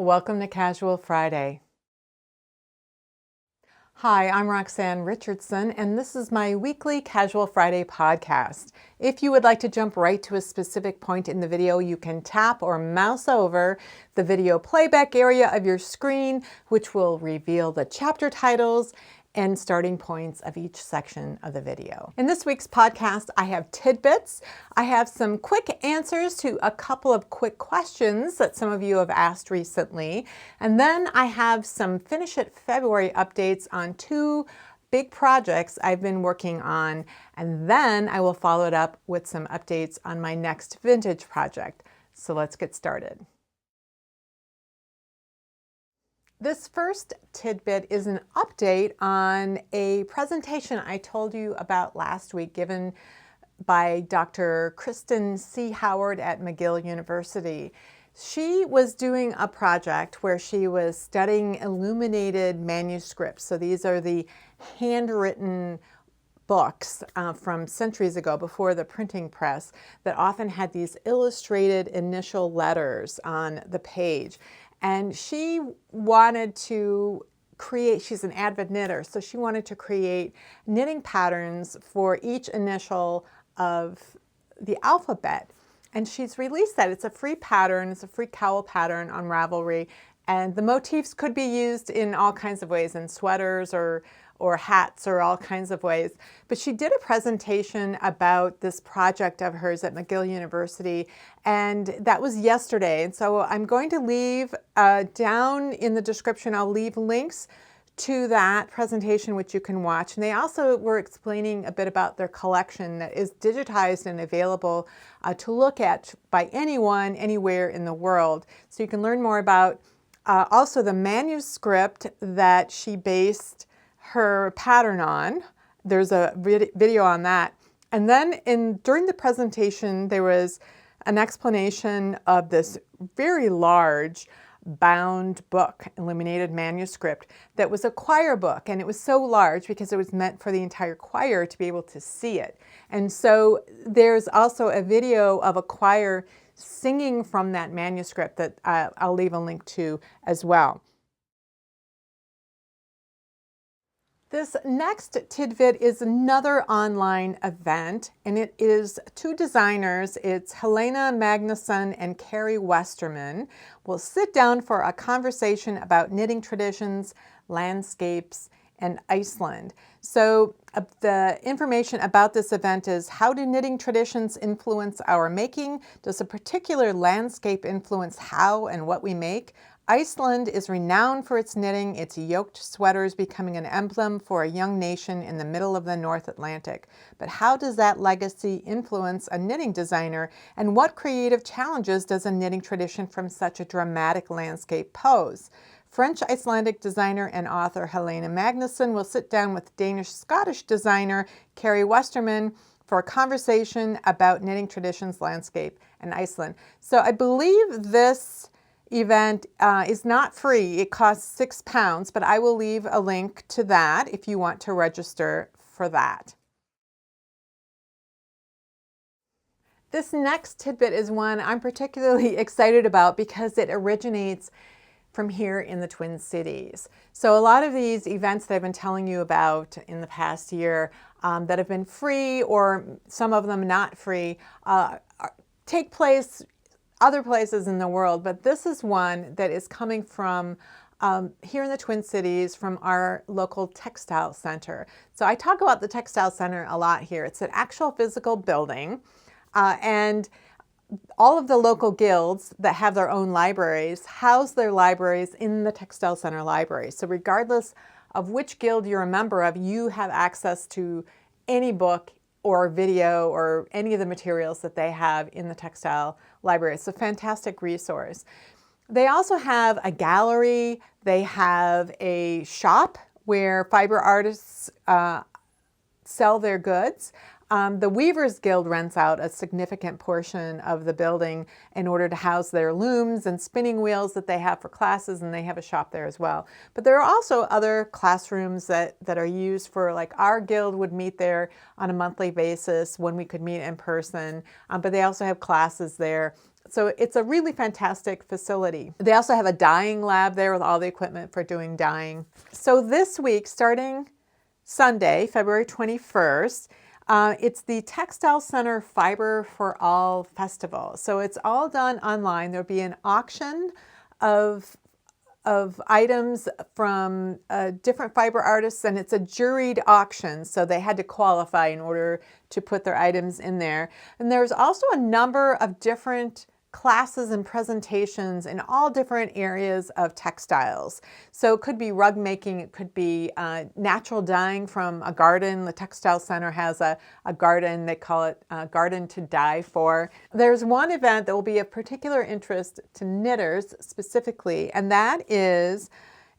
Welcome to Casual Friday. Hi, I'm Roxanne Richardson, and this is my weekly Casual Friday podcast. If you would like to jump right to a specific point in the video, you can tap or mouse over the video playback area of your screen, which will reveal the chapter titles and starting points of each section of the video. In this week's podcast, I have tidbits. I have some quick answers to a couple of quick questions that some of you have asked recently. And then I have some Finish It February updates on two big projects I've been working on. And then I will follow it up with some updates on my next vintage project. So let's get started. This first tidbit is an update on a presentation I told you about last week given by Dr. Kristen C Howard at McGill University. She was doing a project where she was studying illuminated manuscripts. So these are the handwritten books from centuries ago before the printing press that often had these illustrated initial letters on the page. And she wanted to create, she's an avid knitter, so she wanted to create knitting patterns for each initial of the alphabet. And she's released that. It's a free pattern, it's a free cowl pattern on Ravelry. And the motifs could be used in all kinds of ways, in sweaters or hats or all kinds of ways. But she did a presentation about this project of hers at McGill University, and that was yesterday. And so I'm going to leave down in the description, I'll leave links to that presentation which you can watch. And they also were explaining a bit about their collection that is digitized and available to look at by anyone, anywhere in the world. So you can learn more about also the manuscript that she based her pattern on. There's a video on that. And then during the presentation, there was an explanation of this very large bound book, illuminated manuscript, that was a choir book. And it was so large because it was meant for the entire choir to be able to see it. And so there's also a video of a choir singing from that manuscript that I'll leave a link to as well. This next tidbit is another online event, and it is two designers. It's Hélène Magnusson and Karie Westermann will sit down for a conversation about knitting traditions, landscapes, and Iceland. So the information about this event is: how do knitting traditions influence our making? Does a particular landscape influence how and what we make? Iceland is renowned for its knitting, its yoked sweaters becoming an emblem for a young nation in the middle of the North Atlantic. But how does that legacy influence a knitting designer, and what creative challenges does a knitting tradition from such a dramatic landscape pose? French-Icelandic designer and author Hélène Magnusson will sit down with Danish-Scottish designer Karie Westermann for a conversation about knitting traditions, landscape, and Iceland. So I believe this event is not free. It costs £6, but I will leave a link to that if you want to register for that. This next tidbit is one I'm particularly excited about because it originates from here in the Twin Cities. So a lot of these events that I've been telling you about in the past year that have been free, or some of them not free, take place other places in the world, but this is one that is coming from here in the Twin Cities from our local textile center. So I talk about the textile center a lot here. It's an actual physical building, and all of the local guilds that have their own libraries house their libraries in the textile center library. So regardless of which guild you're a member of, you have access to any book or video or any of the materials that they have in the textile library. It's a fantastic resource. They also have a gallery. They have a shop where fiber artists sell their goods. The Weavers Guild rents out a significant portion of the building in order to house their looms and spinning wheels that they have for classes, and they have a shop there as well. But there are also other classrooms that are used for, like, our guild would meet there on a monthly basis when we could meet in person, but they also have classes there So it's a really fantastic facility. They also have a dyeing lab there with all the equipment for doing dyeing. So this week, starting Sunday, February 21st, it's the Textile Center Fiber for All Festival. So it's all done online. There'll be an auction of items from different fiber artists, and it's a juried auction, so they had to qualify in order to put their items in there. And there's also a number of different classes and presentations in all different areas of textiles. So it could be rug making, it could be natural dyeing from a garden. The Textile Center has a garden, they call it Garden to Dye For. There's one event that will be of particular interest to knitters specifically, and that is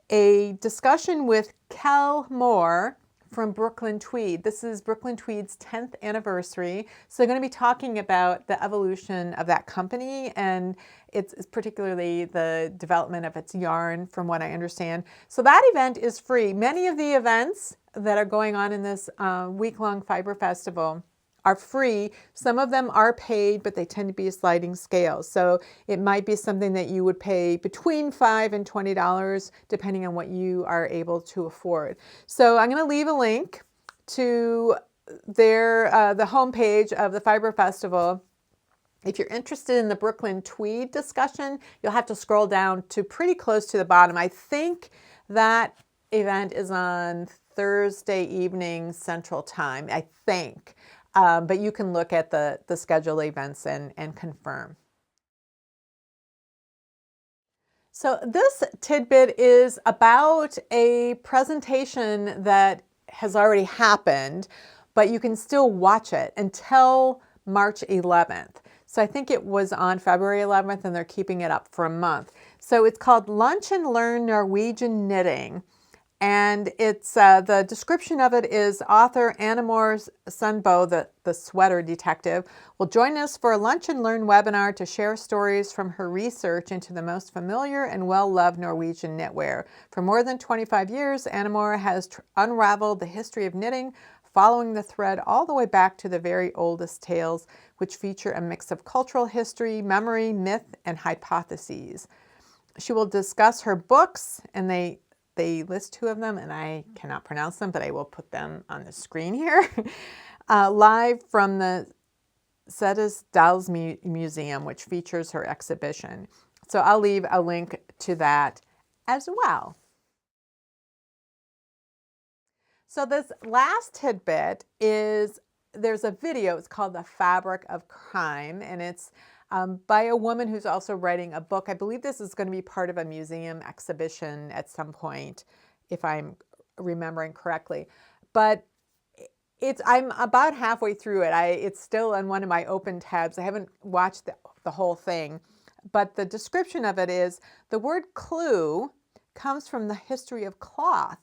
a discussion with Kel Moore from Brooklyn Tweed. This is Brooklyn Tweed's 10th anniversary. So they're going to be talking about the evolution of that company, and it's particularly the development of its yarn, from what I understand. So that event is free. Many of the events that are going on in this week-long Fiber Festival are free. Some of them are paid, but they tend to be a sliding scale. So it might be something that you would pay between $5 and $20, depending on what you are able to afford. So I'm going to leave a link to their the homepage of the Fiber Festival. If you're interested in the Brooklyn Tweed discussion, you'll have to scroll down to pretty close to the bottom. I think that event is on Thursday evening Central Time, I think. But you can look at the scheduled events and confirm. So this tidbit is about a presentation that has already happened, but you can still watch it until March 11th. So I think it was on February 11th, and they're keeping it up for a month. So it's called Lunch and Learn Norwegian Knitting. And it's the description of it is Author Annemor Sundbø, the sweater detective, will join us for a Lunch and Learn webinar to share stories from her research into the most familiar and well-loved Norwegian knitwear. For more than 25 years, Annemor has unraveled the history of knitting, following the thread all the way back to the very oldest tales, which feature a mix of cultural history, memory, myth, and hypotheses. She will discuss her books, and they list two of them, and I cannot pronounce them, but I will put them on the screen here, live from the Setesdals Museum, which features her exhibition. So I'll leave a link to that as well. So this last tidbit is, there's a video, it's called The Fabric of Crime, and it's by a woman who's also writing a book. I believe this is going to be part of a museum exhibition at some point, if I'm remembering correctly. But I'm about halfway through it. It's still on one of my open tabs. I haven't watched the whole thing. But the description of it is, the word clue comes from the history of cloth.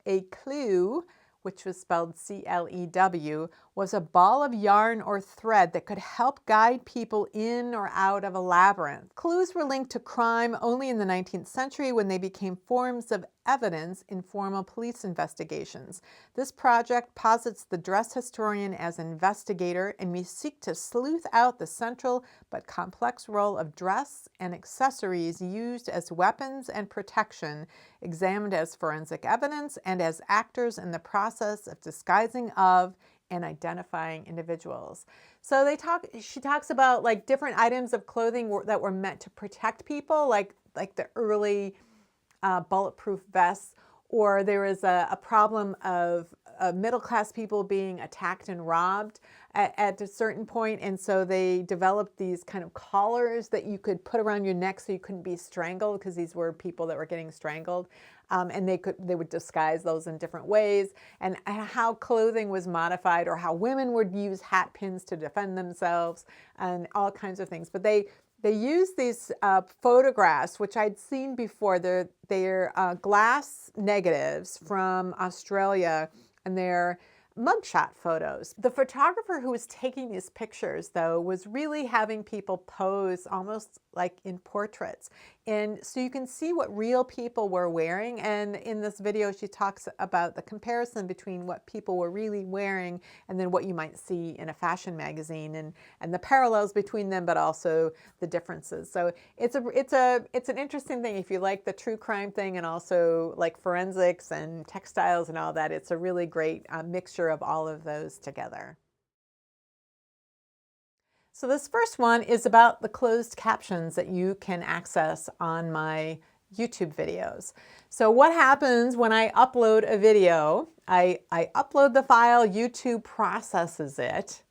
A clue, which was spelled C-L-E-W, was a ball of yarn or thread that could help guide people in or out of a labyrinth. Clues were linked to crime only in the 19th century, when they became forms of evidence in formal police investigations. This project posits the dress historian as investigator, and we seek to sleuth out the central but complex role of dress and accessories used as weapons and protection, examined as forensic evidence and as actors in the process of disguising of and identifying individuals. So she talks about like different items of clothing that were meant to protect people, like the early bulletproof vests, or there was a problem of middle-class people being attacked and robbed at a certain point, and so they developed these kind of collars that you could put around your neck so you couldn't be strangled, because these were people that were getting strangled, and they would disguise those in different ways, and how clothing was modified, or how women would use hat pins to defend themselves, and all kinds of things. But they use these photographs, which I'd seen before. They're glass negatives from Australia, and they're mugshot photos. The photographer who was taking these pictures, though, was really having people pose almost like in portraits. And so you can see what real people were wearing. And in this video, she talks about the comparison between what people were really wearing and then what you might see in a fashion magazine, and the parallels between them, but also the differences. So it's an interesting thing if you like the true crime thing and also like forensics and textiles and all that. It's a really great mixture of all of those together. So this first one is about the closed captions that you can access on my YouTube videos. So what happens when I upload a video? I upload the file, YouTube processes it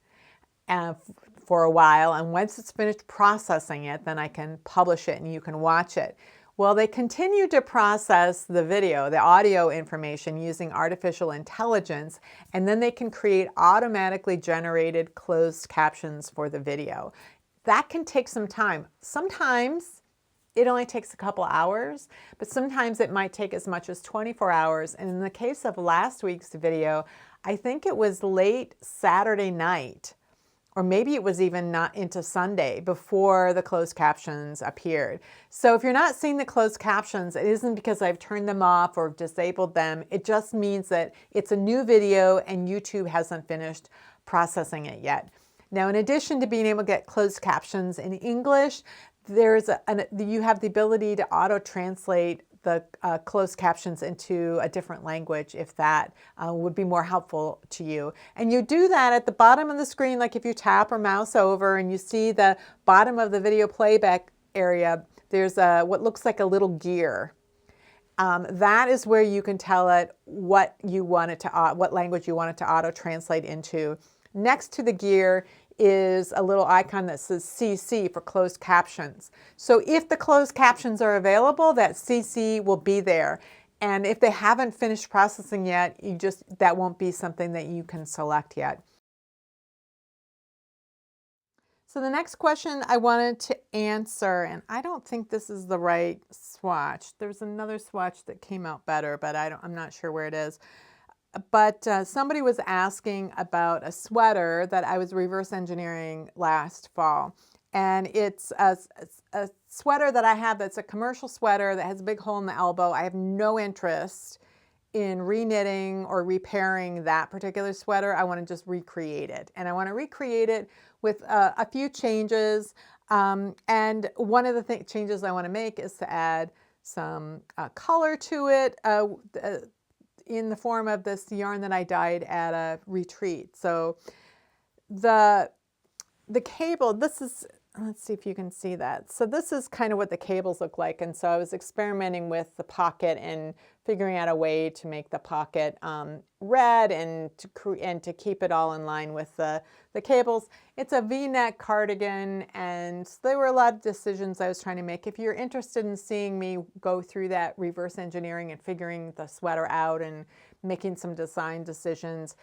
for a while, and once it's finished processing it, then I can publish it and you can watch it. Well, they continue to process the video, the audio information using artificial intelligence, and then they can create automatically generated closed captions for the video. That can take some time. Sometimes it only takes a couple hours, but sometimes it might take as much as 24 hours. And in the case of last week's video, I think it was late Saturday night, or maybe it was even not into Sunday before the closed captions appeared. So if you're not seeing the closed captions, it isn't because I've turned them off or disabled them. It just means that it's a new video and YouTube hasn't finished processing it yet. Now, in addition to being able to get closed captions in English, you have the ability to auto-translate the closed captions into a different language if that would be more helpful to you. And you do that at the bottom of the screen, like if you tap or mouse over and you see the bottom of the video playback area, there's what looks like a little gear. That is where you can tell it what language you want it to auto-translate into. Next to the gear is a little icon that says CC for closed captions. So if the closed captions are available, that CC will be there. And if they haven't finished processing yet, that won't be something that you can select yet. So the next question I wanted to answer, and I don't think this is the right swatch. There's another swatch that came out better, but I'm not sure where it is. But somebody was asking about a sweater that I was reverse engineering last fall. And it's a sweater that I have that's a commercial sweater that has a big hole in the elbow. I have no interest in reknitting or repairing that particular sweater. I want to just recreate it. And I want to recreate it with a few changes. And one of the changes I want to make is to add some color to it. In the form of this yarn that I dyed at a retreat. So the cable, let's see if you can see that. So this is kind of what the cables look like. And so I was experimenting with the pocket and figuring out a way to make the pocket red and to keep it all in line with the cables. It's a V-neck cardigan, and there were a lot of decisions I was trying to make. If you're interested in seeing me go through that reverse engineering and figuring the sweater out and making some design decisions,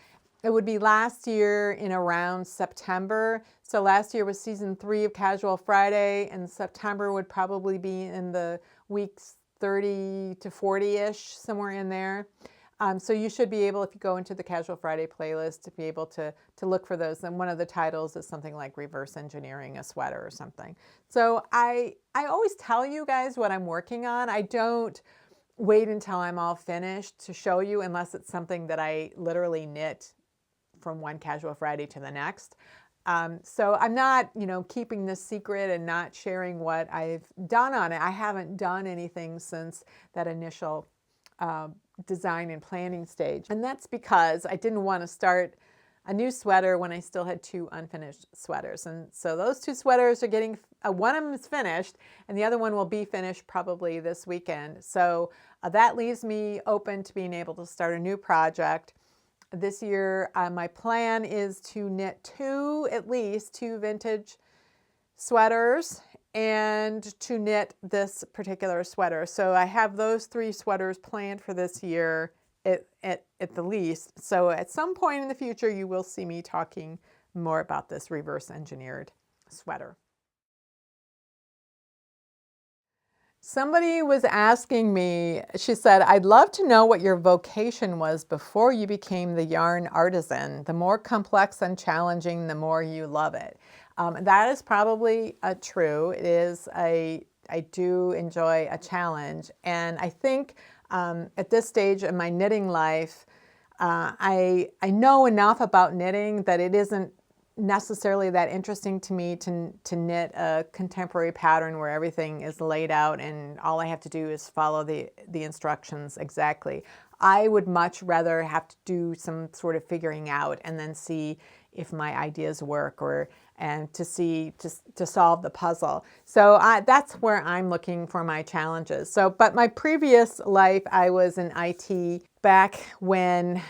it would be last year in around September. So last year was season 3 of Casual Friday, and September would probably be in the weeks 30 to 40-ish, somewhere in there. So you should be able, if you go into the Casual Friday playlist, to be able to look for those. And one of the titles is something like Reverse Engineering a Sweater or something. So I always tell you guys what I'm working on. I don't wait until I'm all finished to show you unless it's something that I literally knit from one Casual Friday to the next. So I'm not, keeping this secret and not sharing what I've done on it. I haven't done anything since that initial design and planning stage. And that's because I didn't want to start a new sweater when I still had 2 unfinished sweaters. And so those 2 sweaters are getting, one of them is finished and the other one will be finished probably this weekend. So that leaves me open to being able to start a new project. This year, my plan is to knit at least two vintage sweaters and to knit this particular sweater. So I have those 3 sweaters planned for this year at the least. So at some point in the future, you will see me talking more about this reverse engineered sweater. Somebody was asking me, she said, I'd love to know what your vocation was before you became the yarn artisan. The more complex and challenging, the more you love it. That is probably true. It is I do enjoy a challenge. And I think at this stage in my knitting life, I know enough about knitting that it isn't necessarily that interesting to me to knit a contemporary pattern where everything is laid out and all I have to do is follow the instructions exactly. I would much rather have to do some sort of figuring out and then see if my ideas work, and to solve the puzzle. So that's where I'm looking for my challenges. So, but my previous life, I was in IT back when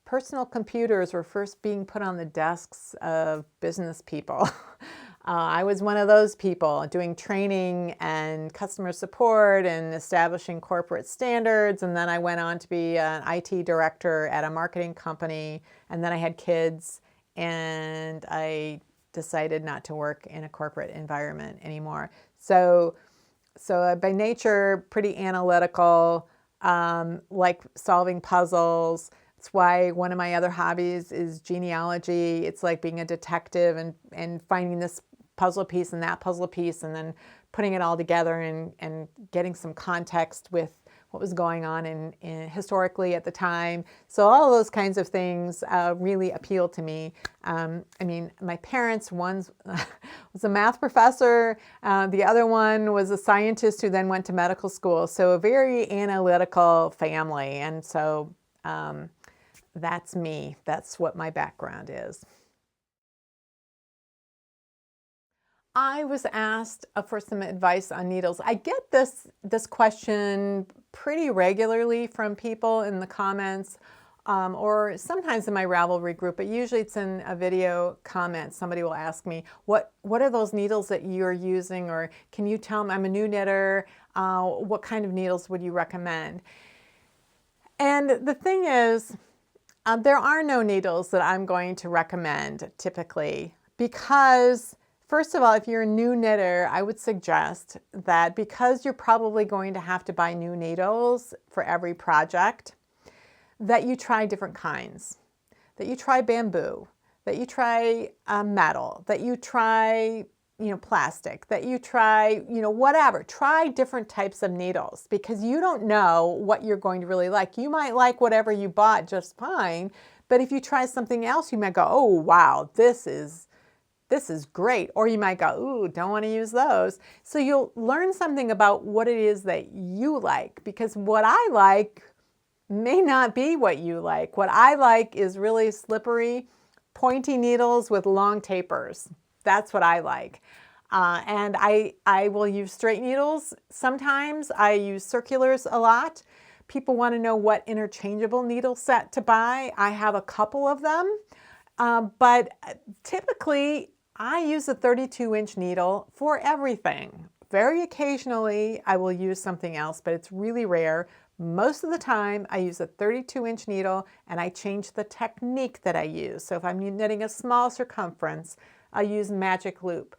personal computers were first being put on the desks of business people. I was one of those people doing training and customer support and establishing corporate standards. And then I went on to be an IT director at a marketing company. And then I had kids and I decided not to work in a corporate environment anymore. So by nature, pretty analytical, like solving puzzles. That's why one of my other hobbies is genealogy. It's like being a detective and finding this puzzle piece and that puzzle piece and then putting it all together and getting some context with what was going on in historically at the time. So all of those kinds of things really appeal to me. I mean, my parents, one was a math professor, the other one was a scientist who then went to medical school. So a very analytical family. And so that's me. That's what my background is. I was asked for some advice on needles. I get this question pretty regularly from people in the comments or sometimes in my Ravelry group, but usually it's in a video comment. Somebody will ask me, what are those needles that you're using? Or can you tell me, I'm a new knitter, what kind of needles would you recommend? And the thing is, there are no needles that I'm going to recommend typically because first of all, if you're a new knitter, I would suggest that because you're probably going to have to buy new needles for every project, that you try different kinds, that you try bamboo, that you try metal, that you try plastic, that you try whatever. Try different types of needles because you don't know what you're going to really like. You might like whatever you bought just fine, but if you try something else, you might go, oh wow, this is great. Or you might go, ooh, don't want to use those. So you'll learn something about what it is that you like, because what I like may not be what you like. What I like is really slippery, pointy needles with long tapers. That's what I like. And I will use straight needles sometimes. I use circulars a lot. People want to know what interchangeable needle set to buy. I have a couple of them. But typically, I use a 32-inch needle for everything. Very occasionally, I will use something else, but it's really rare. Most of the time, I use a 32-inch needle, and I change the technique that I use. So if I'm knitting a small circumference, I use magic loop.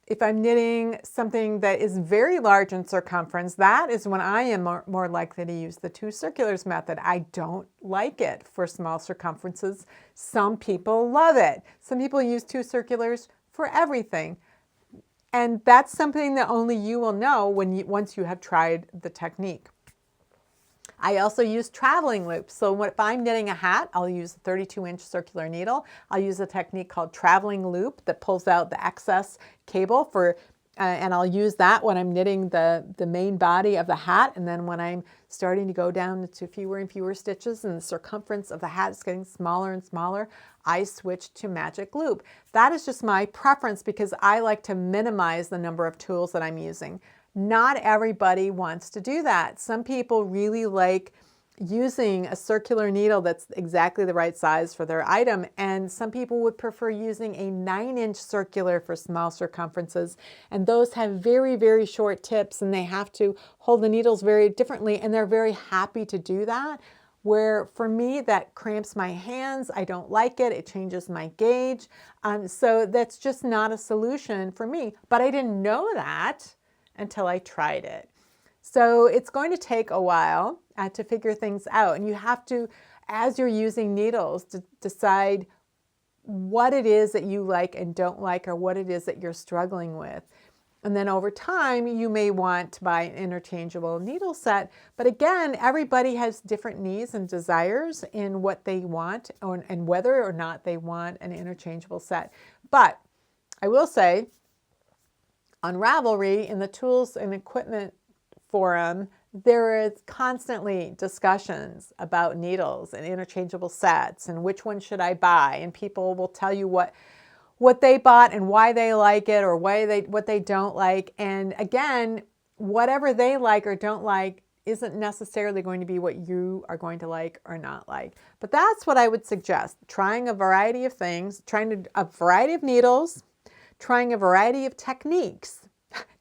If I'm knitting something that is very large in circumference, that is when I am more likely to use the two circulars method. I don't like it for small circumferences. Some people love it. Some people use two circulars for everything. And that's something that only you will know once you have tried the technique. I also use traveling loops. So if I'm knitting a hat, I'll use a 32-inch circular needle. I'll use a technique called traveling loop that pulls out the excess cable and I'll use that when I'm knitting the main body of the hat. And then when I'm starting to go down to fewer and fewer stitches and the circumference of the hat is getting smaller and smaller, I switch to magic loop. That is just my preference because I like to minimize the number of tools that I'm using. Not everybody wants to do that. Some people really like using a circular needle that's exactly the right size for their item, and some people would prefer using a 9-inch circular for small circumferences, and those have very, very short tips and they have to hold the needles very differently, and they're very happy to do that. Where for me, that cramps my hands. I don't like it. It changes my gauge. So that's just not a solution for me. But I didn't know that until I tried it. So it's going to take a while to figure things out. And you have to, as you're using needles, to decide what it is that you like and don't like or what it is that you're struggling with. And then over time, you may want to buy an interchangeable needle set. But again, everybody has different needs and desires in what they want and whether or not they want an interchangeable set. But I will say, on Ravelry, in the tools and equipment forum, there is constantly discussions about needles and interchangeable sets and which one should I buy. And people will tell you what they bought and why they like it or what they don't like. And again, whatever they like or don't like isn't necessarily going to be what you are going to like or not like. But that's what I would suggest. Trying a variety of things, trying a variety of needles, trying a variety of techniques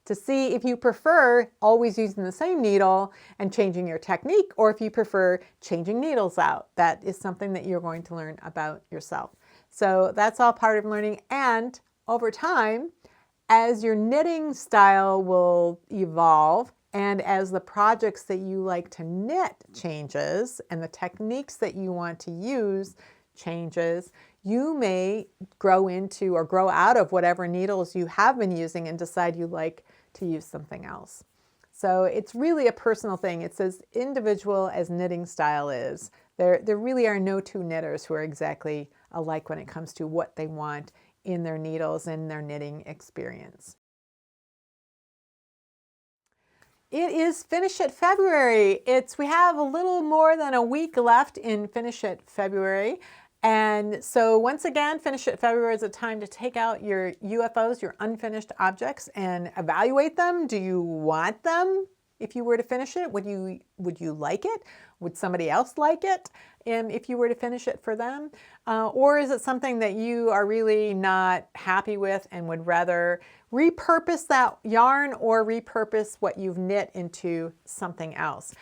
to see if you prefer always using the same needle and changing your technique, or if you prefer changing needles out. That is something that you're going to learn about yourself. So that's all part of learning. And over time, as your knitting style will evolve and as the projects that you like to knit changes and the techniques that you want to use changes, you may grow into or grow out of whatever needles you have been using and decide you like to use something else. So it's really a personal thing. It's as individual as knitting style is. There really are no two knitters who are exactly alike when it comes to what they want in their needles and their knitting experience. It is Finish It February. We have a little more than a week left in Finish It February. And so once again, Finish It February is a time to take out your UFOs, your unfinished objects, and evaluate them. Do you want them? If you were to finish it, would you like it? Would somebody else like it if you were to finish it for them? Or is it something that you are really not happy with and would rather repurpose that yarn or repurpose what you've knit into something else?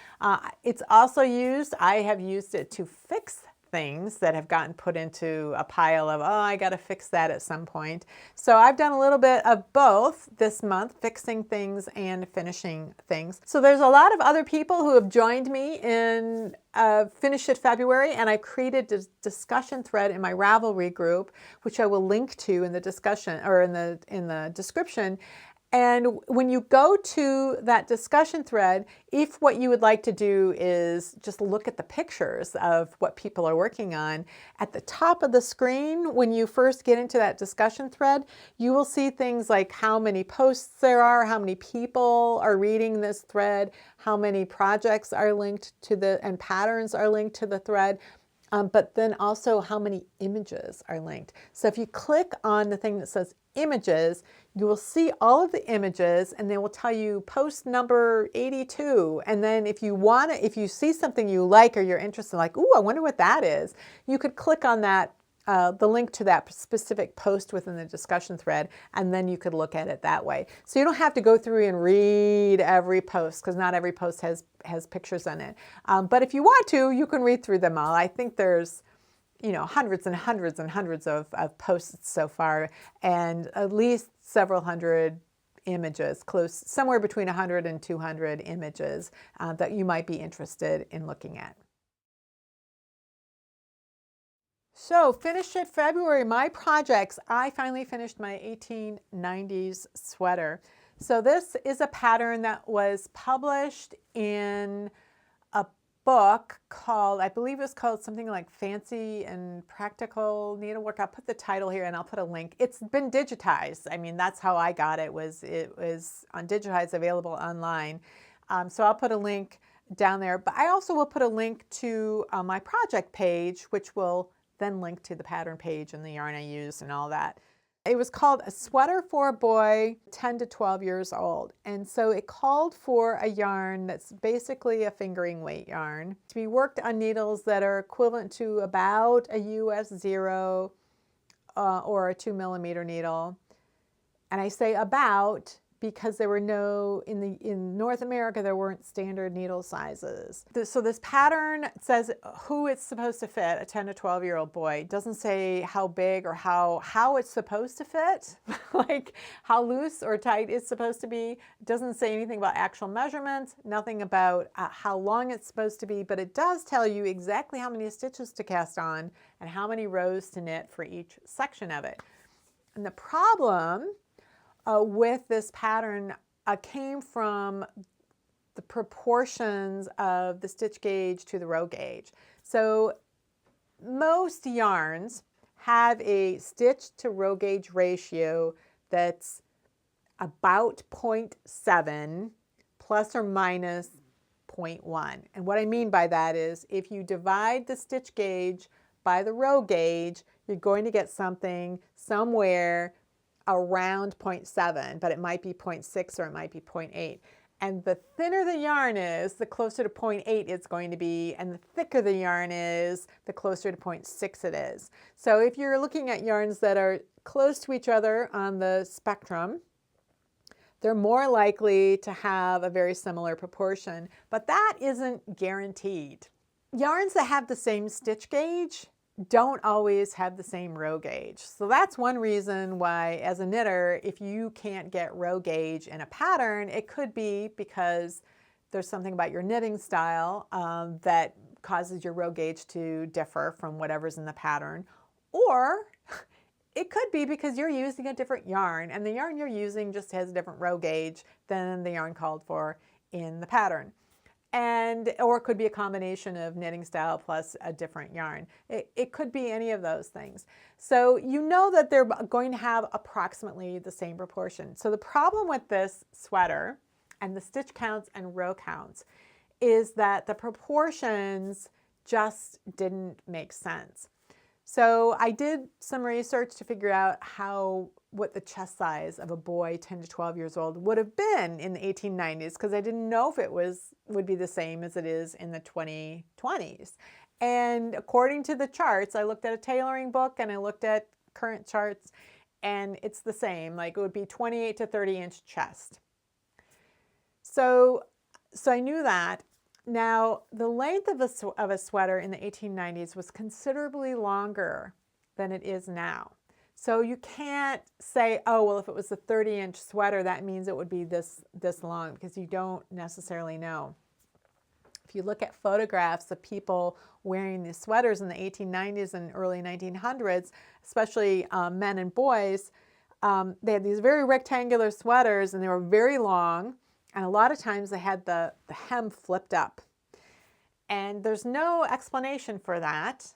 It's also used, I have used it to fix things that have gotten put into a pile of, oh, I got to fix that at some point. So I've done a little bit of both this month, fixing things and finishing things. So there's a lot of other people who have joined me in Finish It February, and I've created a discussion thread in my Ravelry group, which I will link to in the discussion or in the description. And when you go to that discussion thread, if what you would like to do is just look at the pictures of what people are working on, at the top of the screen, when you first get into that discussion thread, you will see things like how many posts there are, how many people are reading this thread, how many projects are linked to and patterns are linked to the thread. But then also how many images are linked. So if you click on the thing that says images, you will see all of the images and they will tell you post number 82. And then if you see something you like or you're interested, like, ooh, I wonder what that is, you could click on that, the link to that specific post within the discussion thread, and then you could look at it that way. So you don't have to go through and read every post, because not every post has pictures in it. But if you want to, you can read through them all. I think there's hundreds and hundreds and hundreds of posts so far, and at least several hundred images, somewhere between 100 and 200 images that you might be interested in looking at. So Finish It February, my projects. I finally finished my 1890s sweater. So this is a pattern that was published in a book called, I believe it was called something like Fancy and Practical Needlework. I'll put the title here and I'll put a link. It's been digitized. I mean, that's how I got it. It was on digitized, available online. So I'll put a link down there. But I also will put a link to my project page, which will then link to the pattern page and the yarn I used and all that. It was called A Sweater for a Boy 10 to 12 years old. And so it called for a yarn that's basically a fingering weight yarn to be worked on needles that are equivalent to about a US 0 or a 2 millimeter needle. And I say about because there were in North America, there weren't standard needle sizes. So this pattern says who it's supposed to fit, a 10 to 12-year-old boy. It doesn't say how big or how it's supposed to fit, like how loose or tight it's supposed to be. It doesn't say anything about actual measurements, nothing about how long it's supposed to be, but it does tell you exactly how many stitches to cast on and how many rows to knit for each section of it. And the problem with this pattern came from the proportions of the stitch gauge to the row gauge. So most yarns have a stitch to row gauge ratio that's about 0.7 plus or minus 0.1. And what I mean by that is if you divide the stitch gauge by the row gauge, you're going to get something somewhere around 0.7, but it might be 0.6 or it might be 0.8. And the thinner the yarn is, the closer to 0.8 it's going to be, and the thicker the yarn is, the closer to 0.6 it is. So if you're looking at yarns that are close to each other on the spectrum, they're more likely to have a very similar proportion, but that isn't guaranteed. Yarns that have the same stitch gauge don't always have the same row gauge. So that's one reason why, as a knitter, if you can't get row gauge in a pattern, it could be because there's something about your knitting style that causes your row gauge to differ from whatever's in the pattern, or it could be because you're using a different yarn and the yarn you're using just has a different row gauge than the yarn called for in the pattern. Or it could be a combination of knitting style plus a different yarn. It could be any of those things. So you know that they're going to have approximately the same proportion. So the problem with this sweater and the stitch counts and row counts is that the proportions just didn't make sense. So I did some research to figure out what the chest size of a boy 10 to 12 years old would have been in the 1890s, because I didn't know if it would be the same as it is in the 2020s. And according to the charts, I looked at a tailoring book and I looked at current charts, and it's the same. Like it would be 28 to 30 inch chest. So I knew that. Now, the length of a sweater in the 1890s was considerably longer than it is now. So you can't say, oh, well, if it was a 30-inch sweater, that means it would be this long, because you don't necessarily know. If you look at photographs of people wearing these sweaters in the 1890s and early 1900s, especially men and boys, they had these very rectangular sweaters and they were very long. And a lot of times they had the hem flipped up. And there's no explanation for that.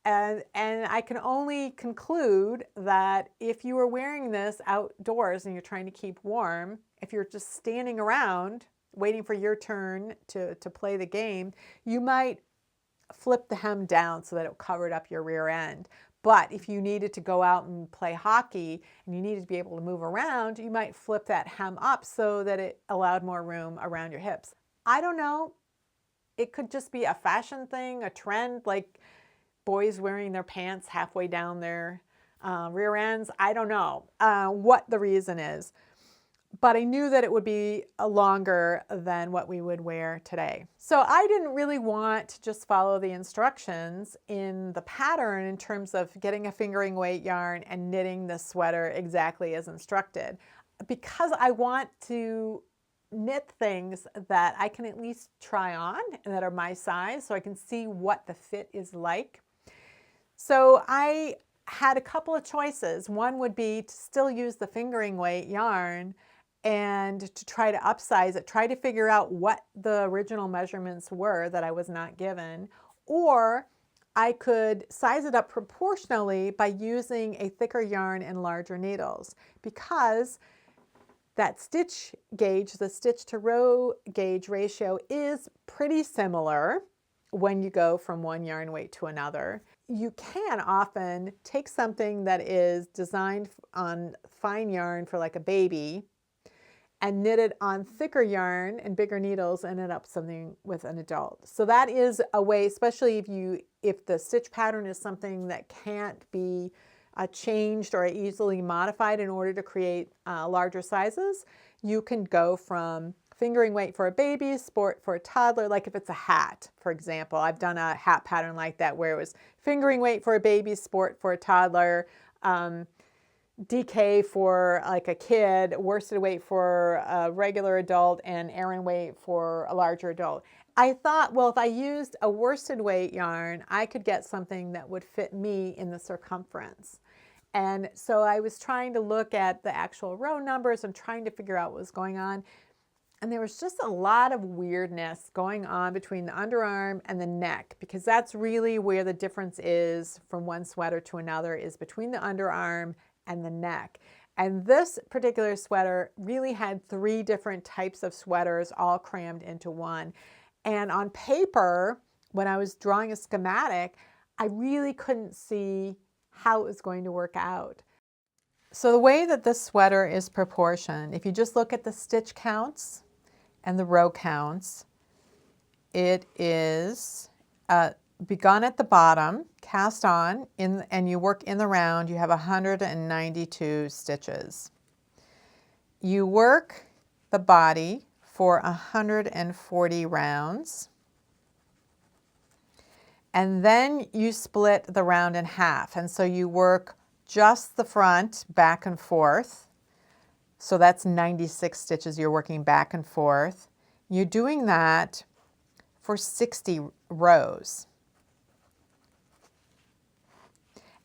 And I can only conclude that if you were wearing this outdoors and you're trying to keep warm, if you're just standing around waiting for your turn to play the game, you might flip the hem down so that it covered up your rear end. But if you needed to go out and play hockey and you needed to be able to move around, you might flip that hem up so that it allowed more room around your hips. I don't know. It could just be a fashion thing, a trend, like boys wearing their pants halfway down their rear ends. I don't know what the reason is. But I knew that it would be longer than what we would wear today. So I didn't really want to just follow the instructions in the pattern in terms of getting a fingering weight yarn and knitting the sweater exactly as instructed, because I want to knit things that I can at least try on and that are my size so I can see what the fit is like. So I had a couple of choices. One would be to still use the fingering weight yarn and to try to upsize it, try to figure out what the original measurements were that I was not given, or I could size it up proportionally by using a thicker yarn and larger needles, because that stitch gauge, the stitch to row gauge ratio, is pretty similar when you go from one yarn weight to another. You can often take something that is designed on fine yarn for like a baby and knit it on thicker yarn and bigger needles and knit up something with an adult. So that is a way, especially if the stitch pattern is something that can't be changed or easily modified in order to create larger sizes, you can go from fingering weight for a baby, sport for a toddler. Like if it's a hat, for example, I've done a hat pattern like that where it was fingering weight for a baby, sport for a toddler, DK for like a kid, worsted weight for a regular adult, and Aran weight for a larger adult. I thought, well, if I used a worsted weight yarn, I could get something that would fit me in the circumference. And so I was trying to look at the actual row numbers and trying to figure out what was going on. And there was just a lot of weirdness going on between the underarm and the neck, because that's really where the difference is from one sweater to another, is between the underarm and the neck. And this particular sweater really had 3 different types of sweaters all crammed into one. And on paper, when I was drawing a schematic, I really couldn't see how it was going to work out. So the way that this sweater is proportioned, if you just look at the stitch counts and the row counts, it is begun at the bottom, cast on, and you work in the round, you have 192 stitches. You work the body for 140 rounds, and then you split the round in half. And so you work just the front back and forth. So that's 96 stitches you're working back and forth. You're doing that for 60 rows.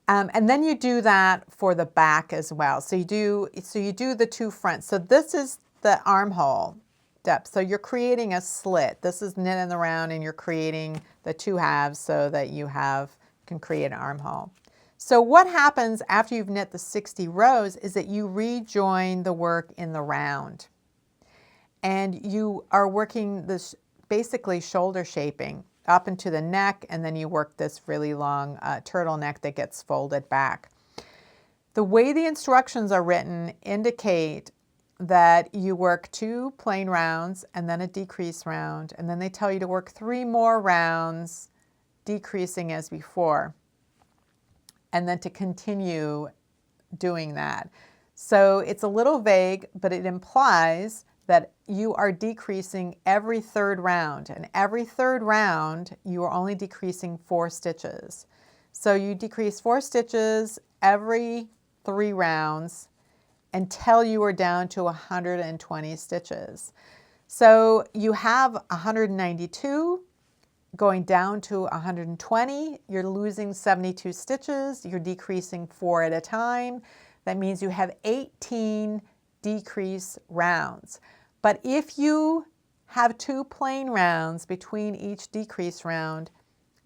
And then you do that for the back as well. So you do the 2 fronts. So this is the armhole depth. So you're creating a slit. This is knit in the round, and you're creating the 2 halves so that you can create an armhole. So what happens after you've knit the 60 rows is that you rejoin the work in the round. And you are working this basically shoulder shaping up into the neck, and then you work this really long turtleneck that gets folded back. The way the instructions are written indicate that you work 2 plain rounds and then a decrease round, and then they tell you to work 3 more rounds, decreasing as before, and then to continue doing that. So it's a little vague, but it implies that you are decreasing every 3rd round, and every 3rd round you are only decreasing 4 stitches. So you decrease 4 stitches every 3 rounds until you are down to 120 stitches. So you have 192 going down to 120. You're losing 72 stitches. You're decreasing 4 at a time. That means you have 18 decrease rounds. But if you have 2 plain rounds between each decrease round,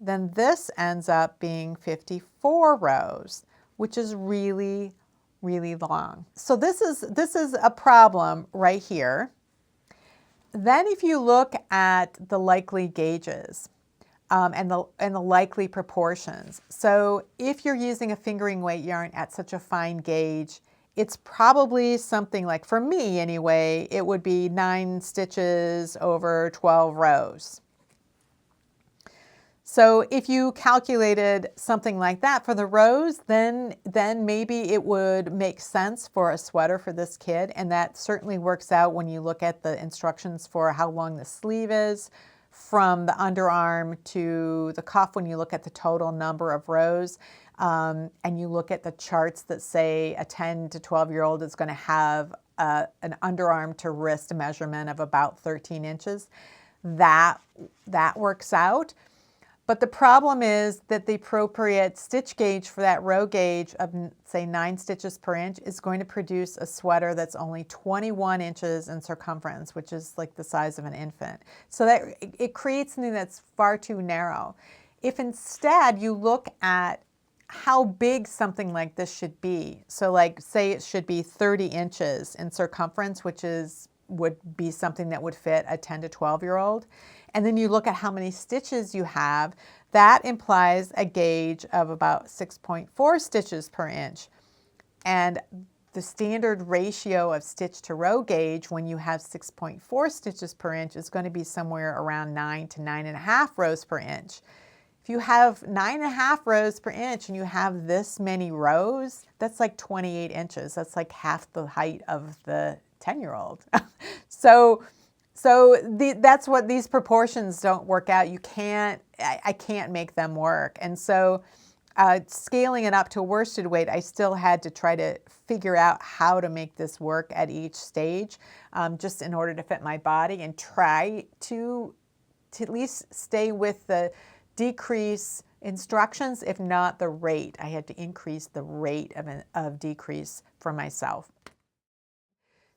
then this ends up being 54 rows, which is really, really long. So this is a problem right here. Then if you look at the likely gauges and the likely proportions. So if you're using a fingering weight yarn at such a fine gauge, it's probably something like, for me anyway, it would be 9 stitches over 12 rows. So if you calculated something like that for the rows, then maybe it would make sense for a sweater for this kid, and that certainly works out when you look at the instructions for how long the sleeve is from the underarm to the cuff, when you look at the total number of rows, and you look at the charts that say a 10 to 12-year-old is going to have an underarm to wrist measurement of about 13 inches. That works out. But the problem is that the appropriate stitch gauge for that row gauge of, say, 9 stitches per inch is going to produce a sweater that's only 21 inches in circumference, which is like the size of an infant. So that it creates something that's far too narrow. If instead you look at how big something like this should be, so like say it should be 30 inches in circumference, which would be something that would fit a 10 to 12-year-old. And then you look at how many stitches you have, that implies a gauge of about 6.4 stitches per inch. And the standard ratio of stitch to row gauge when you have 6.4 stitches per inch is going to be somewhere around 9 to 9.5 rows per inch. If you have 9.5 rows per inch and you have this many rows, that's like 28 inches. That's like half the height of the 10-year-old. So that's what these proportions don't work out. I can't make them work. And so scaling it up to a worsted weight, I still had to try to figure out how to make this work at each stage, just in order to fit my body, and try to at least stay with the decrease instructions, if not the rate. I had to increase the rate of decrease for myself.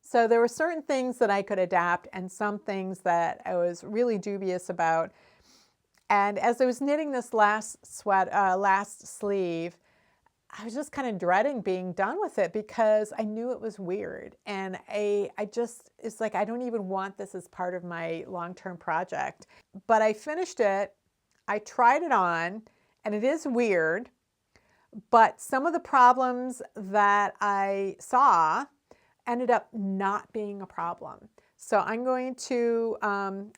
So there were certain things that I could adapt and some things that I was really dubious about. And as I was knitting this last sleeve, I was just kind of dreading being done with it because I knew it was weird. And it's like, I don't even want this as part of my long-term project. But I finished it, I tried it on, and it is weird. But some of the problems that I saw ended up not being a problem. So I'm going to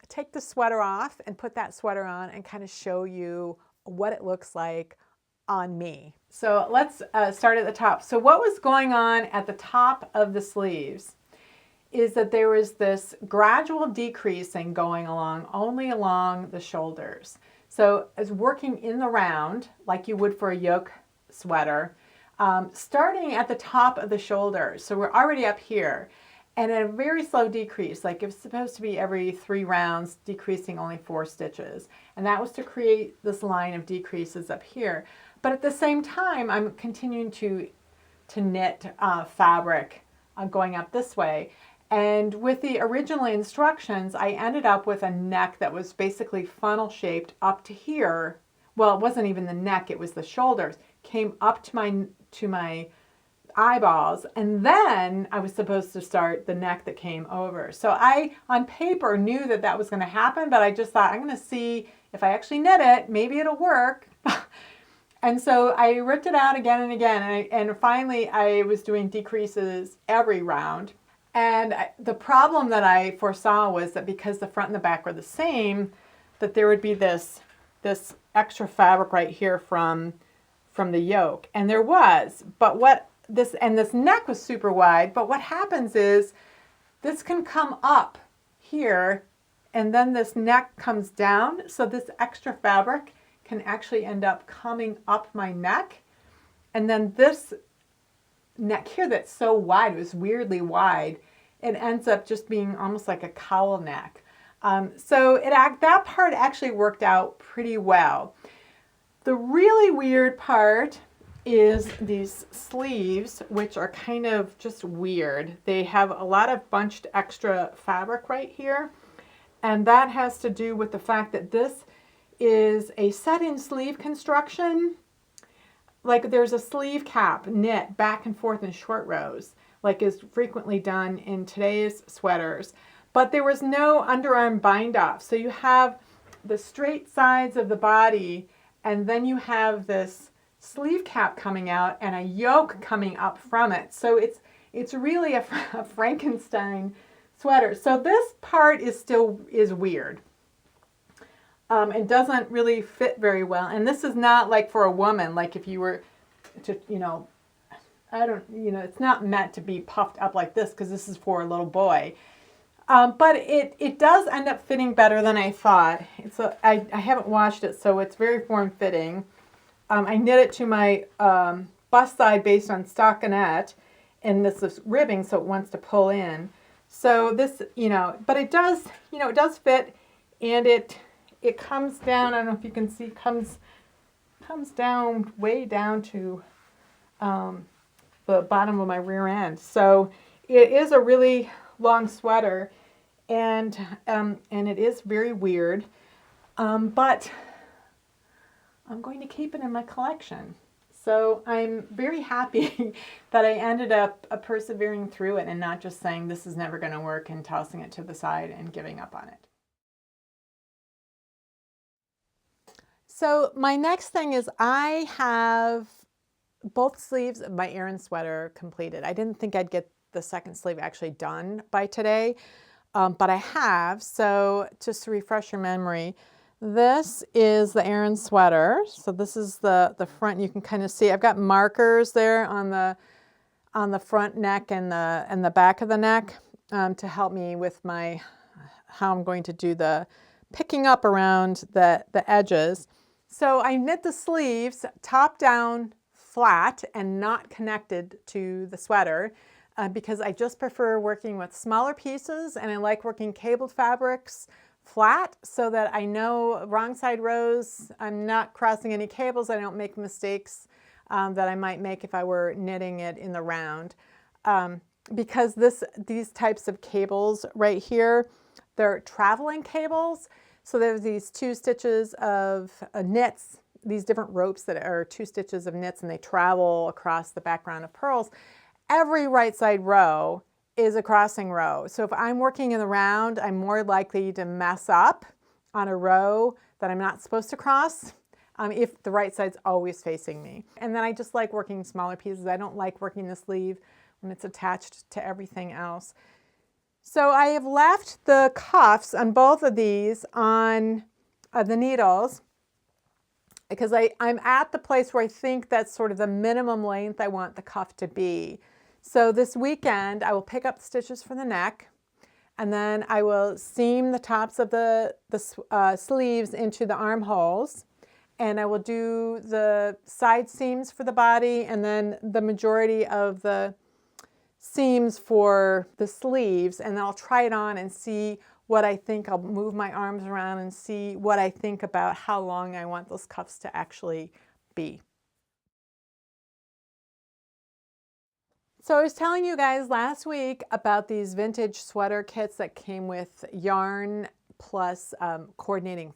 take the sweater off and put that sweater on and kind of show you what it looks like on me. So let's start at the top. So what was going on at the top of the sleeves is that there was this gradual decreasing going along only along the shoulders. So as working in the round, like you would for a yoke sweater, starting at the top of the shoulders. So we're already up here. And a very slow decrease, like it's supposed to be every 3 rounds, decreasing only 4 stitches. And that was to create this line of decreases up here. But at the same time, I'm continuing to knit fabric going up this way. And with the original instructions, I ended up with a neck that was basically funnel shaped up to here. Well, it wasn't even the neck, it was the shoulders. Came up to my eyeballs, and then I was supposed to start the neck that came over. So I, on paper, knew that that was going to happen, but I just thought, I'm going to see if I actually knit it, maybe it'll work. And so I ripped it out again and again, and finally I was doing decreases every round. And the problem that I foresaw was that because the front and the back were the same, that there would be this extra fabric right here from the yoke. And there was, but this neck was super wide, but what happens is this can come up here and then this neck comes down. So this extra fabric can actually end up coming up my neck. And then this neck here that's so wide, it was weirdly wide, it ends up just being almost like a cowl neck. So that part actually worked out pretty well. The really weird part is these sleeves, which are kind of just weird. They have a lot of bunched extra fabric right here, and that has to do with the fact that this is a set-in sleeve construction. Like there's a sleeve cap knit back and forth in short rows, like is frequently done in today's sweaters, but there was no underarm bind off. So you have the straight sides of the body, and then you have this sleeve cap coming out and a yoke coming up from it. So it's really a Frankenstein sweater. So this part is weird. It doesn't really fit very well. And this is not like for a woman, like if you were to, it's not meant to be puffed up like this because this is for a little boy. But it does end up fitting better than I thought. I haven't washed it, so it's very form-fitting. I knit it to my bust side based on stockinette, and this is ribbing, so it wants to pull in. So this, but it does, it does fit, and it comes down. I don't know if you can see, comes down way down to the bottom of my rear end. So it is a really long sweater, and it is very weird, but I'm going to keep it in my collection. So I'm very happy that I ended up persevering through it and not just saying this is never going to work and tossing it to the side and giving up on it. So my next thing is I have both sleeves of my Aran sweater completed. I didn't think I'd get the second sleeve actually done by today, but I have. So just to refresh your memory, this is the Aran sweater. So this is the front. You can kind of see I've got markers there on the front neck and the back of the neck to help me with how I'm going to do the picking up around the edges. So I knit the sleeves top down flat and not connected to the sweater because I just prefer working with smaller pieces, and I like working cabled fabrics flat so that I know wrong side rows, I'm not crossing any cables, I don't make mistakes that I might make if I were knitting it in the round. Because these types of cables right here, they're traveling cables. So there's these 2 stitches of knits, these different ropes that are 2 stitches of knits, and they travel across the background of pearls. Every right side row is a crossing row. So if I'm working in the round, I'm more likely to mess up on a row that I'm not supposed to cross if the right side's always facing me. And then I just like working smaller pieces. I don't like working the sleeve when it's attached to everything else. So I have left the cuffs on both of these on the needles because I'm at the place where I think that's sort of the minimum length I want the cuff to be. So this weekend I will pick up the stitches for the neck, and then I will seam the tops of the sleeves into the armholes, and I will do the side seams for the body, and then the majority of the seams for the sleeves, and then I'll try it on and see what I think. I'll move my arms around and see what I think about how long I want those cuffs to actually be. So I was telling you guys last week about these vintage sweater kits that came with yarn plus coordinating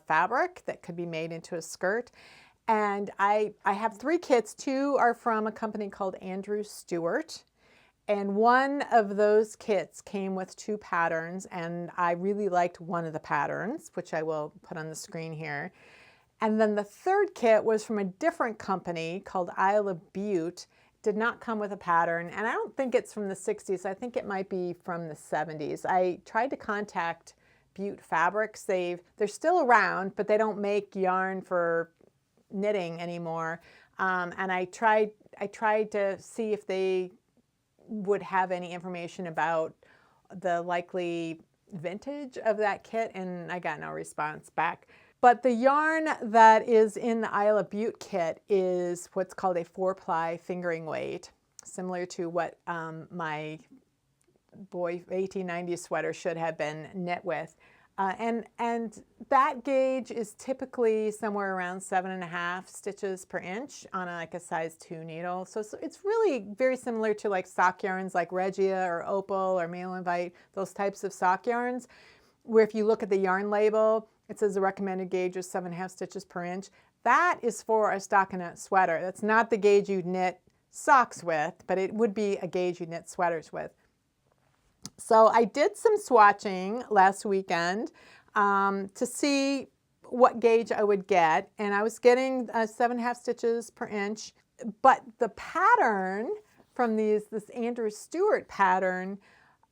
fabric that could be made into a skirt. And I have 3 kits. 2 are from a company called Andrew Stewart. And one of those kits came with 2 patterns, and I really liked one of the patterns, which I will put on the screen here. And then the 3rd kit was from a different company called Isle of Butte. Did not come with a pattern, and I don't think it's from the 60s. I think it might be from the 70s. I tried to contact Butte Fabrics. They're still around, but they don't make yarn for knitting anymore. And I tried to see if they would have any information about the likely vintage of that kit, and I got no response back. But the yarn that is in the Isle of Butte kit is what's called a 4-ply fingering weight, similar to what my boy 1890s sweater should have been knit with. And that gauge is typically somewhere around 7.5 stitches per inch on like a size 2 needle. So it's really very similar to like sock yarns like Regia or Opal or Mail and Vite, those types of sock yarns, where if you look at the yarn label, it says the recommended gauge is 7.5 stitches per inch. That is for a stockinette sweater. That's not the gauge you'd knit socks with, but it would be a gauge you knit sweaters with. So I did some swatching last weekend to see what gauge I would get, and I was getting 7.5 stitches per inch. But the pattern from this Andrew Stewart pattern,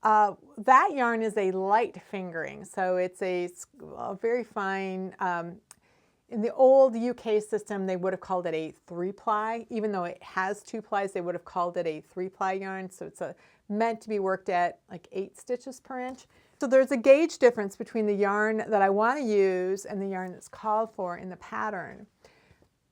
that yarn is a light fingering, so it's a very fine. In the old UK system, they would have called it a 3-ply. Even though it has 2 plies, they would have called it a 3-ply yarn. So it's meant to be worked at like 8 stitches per inch. So there's a gauge difference between the yarn that I want to use and the yarn that's called for in the pattern.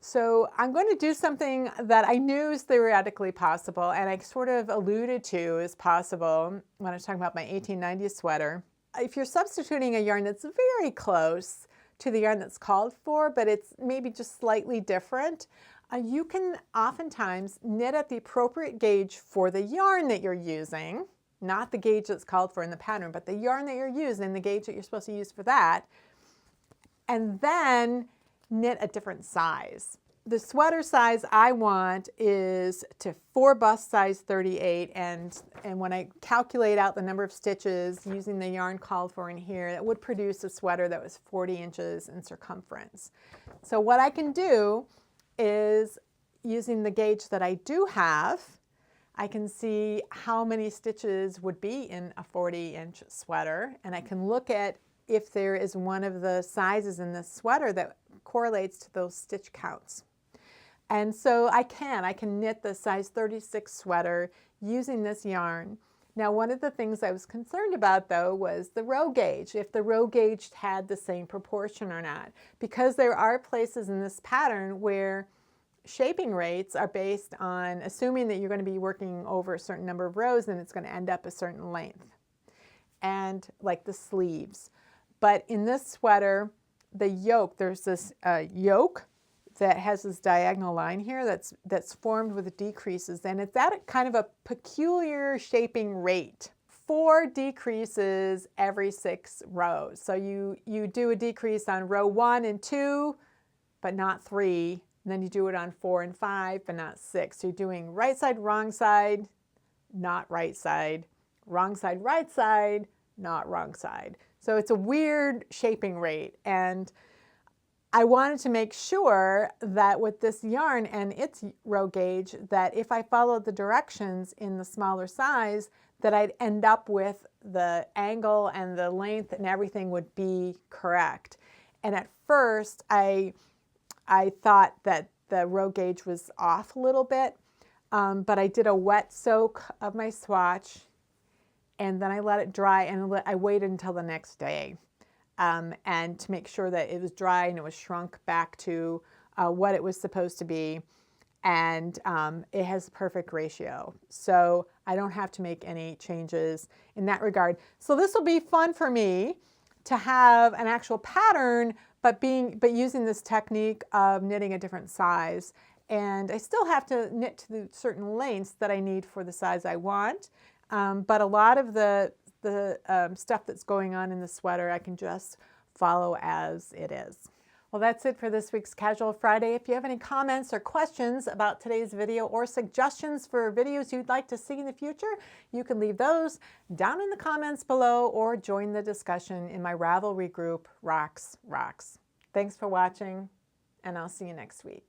So I'm going to do something that I knew is theoretically possible, and I sort of alluded to as possible when I was talking about my 1890s sweater. If you're substituting a yarn that's very close to the yarn that's called for, but it's maybe just slightly different, you can oftentimes knit at the appropriate gauge for the yarn that you're using, not the gauge that's called for in the pattern, but the yarn that you're using, the gauge that you're supposed to use for that, and then knit a different size. The sweater size I want is to 4 bust size 38, and when I calculate out the number of stitches using the yarn called for in here, that would produce a sweater that was 40 inches in circumference. So what I can do is, using the gauge that I do have, I can see how many stitches would be in a 40-inch sweater, and I can look at if there is one of the sizes in this sweater that correlates to those stitch counts. And so I can knit the size 36 sweater using this yarn. Now, one of the things I was concerned about, though, was the row gauge, if the row gauge had the same proportion or not, because there are places in this pattern where shaping rates are based on assuming that you're going to be working over a certain number of rows and it's going to end up a certain length, and like the sleeves. But in this sweater, the yoke, there's this yoke that has this diagonal line here that's formed with decreases, and it's at kind of a peculiar shaping rate. 4 decreases every 6 rows. So you do a decrease on row 1 and 2, but not 3. And then you do it on 4 and 5, but not 6. So you're doing right side, wrong side, not right side, right side, not wrong side. So it's a weird shaping rate. And I wanted to make sure that with this yarn and its row gauge, that if I followed the directions in the smaller size, that I'd end up with the angle and the length and everything would be correct. And at first, I thought that the row gauge was off a little bit, but I did a wet soak of my swatch, and then I let it dry, and I waited until the next day. And to make sure that it was dry and it was shrunk back to what it was supposed to be. And it has a perfect ratio. So I don't have to make any changes in that regard. So this will be fun for me to have an actual pattern, but using this technique of knitting a different size. And I still have to knit to the certain lengths that I need for the size I want. But a lot of the stuff that's going on in the sweater, I can just follow as it is. Well, that's it for this week's Casual Friday. If you have any comments or questions about today's video or suggestions for videos you'd like to see in the future, you can leave those down in the comments below or join the discussion in my Ravelry group, Rocks. Thanks for watching, and I'll see you next week.